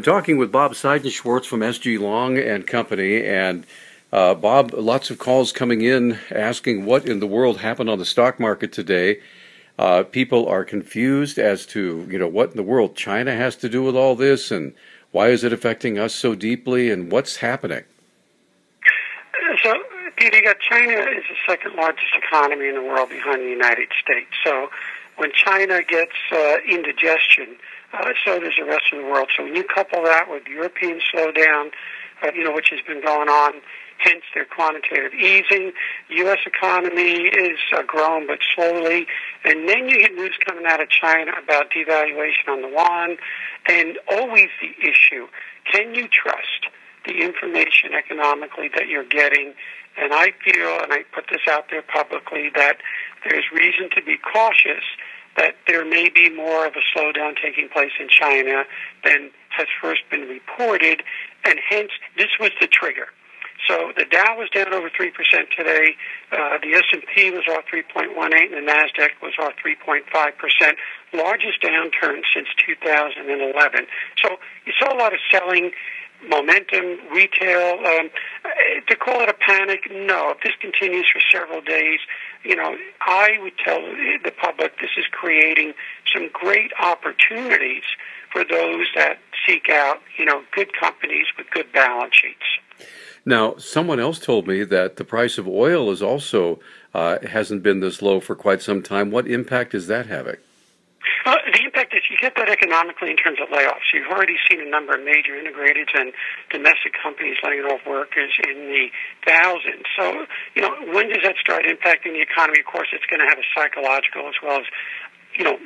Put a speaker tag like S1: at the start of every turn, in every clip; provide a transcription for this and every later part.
S1: I'm talking with Bob Seidenschwartz from SG Long and Company, and Bob, lots of calls coming in asking what in the world happened on the stock market today. People are confused as to, what in the world China has to do with all this, and why is it affecting us so deeply, and what's happening?
S2: So, Peter, China is the second largest economy in the world behind the United States. So when China gets indigestion, so does the rest of the world. So when you couple that with European slowdown, which has been going on, hence their quantitative easing, U.S. economy is growing but slowly, and then you get news coming out of China about devaluation on the yuan, and always the issue, can you trust the information economically that you're getting? And I feel, and I put this out there publicly, that there's reason to be cautious that there may be more of a slowdown taking place in China than has first been reported, and hence this was the trigger. So the Dow was down over 3% today. The S&P was off 3.18%, and the NASDAQ was off 3.5%. Largest downturn since 2011. So you saw a lot of selling, momentum, retail. To call it a panic, no. If this continues for several days, I would tell the public this is creating some great opportunities for those that seek out, good companies with good balance sheets.
S1: Now, someone else told me that the price of oil is also hasn't been this low for quite some time. What impact is that having?
S2: The impact is you get that economically in terms of layoffs. You've already seen a number of major integrated and domestic companies laying off workers in the thousands. So, when does that start impacting the economy? Of course, it's going to have a psychological as well as,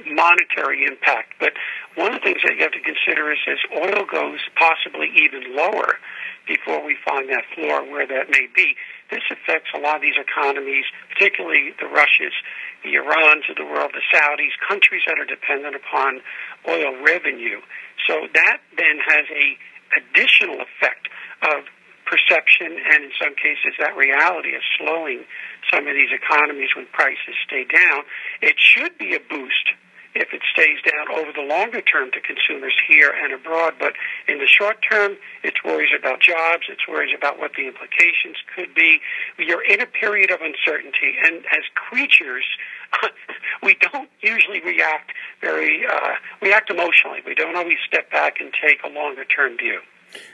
S2: monetary impact. But one of the things that you have to consider is as oil goes possibly even lower before we find that floor where that may be, this affects a lot of these economies, particularly the Russias, the Irans of the world, the Saudis, countries that are dependent upon oil revenue. So that then has a additional effect of perception and in some cases that reality of slowing some of these economies when prices stay down. It should be a boost if it stays down over the longer term to consumers here and abroad. But in the short term, it's worries about jobs, it's worries about what the implications could be. You're in a period of uncertainty, and as creatures, we don't usually react emotionally. We don't always step back and take a longer term view.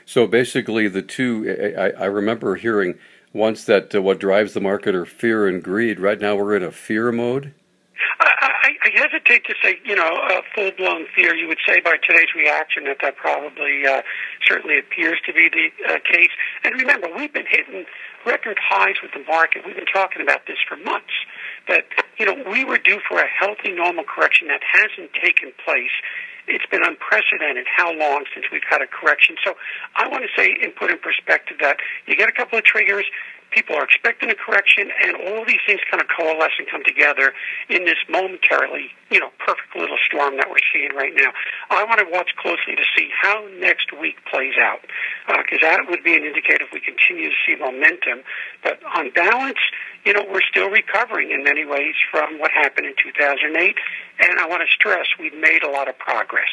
S1: So basically the two, I remember hearing once that what drives the market are fear and greed. Right now we're in a fear mode.
S2: I hesitate to say, full-blown fear. You would say by today's reaction that probably certainly appears to be the case. And remember, we've been hitting record highs with the market. We've been talking about this for months. But, we were due for a healthy, normal correction that hasn't taken place. It's been unprecedented how long since we've had a correction. So I want to say and put in perspective that you get a couple of triggers, people are expecting a correction, and all these things kind of coalesce and come together in this momentarily, perfect little storm that we're seeing right now. I want to watch closely to see how next week plays out, because that would be an indicator if we continue to see momentum. But on balance, we're still recovering in many ways from what happened in 2008, and I want to stress we've made a lot of progress.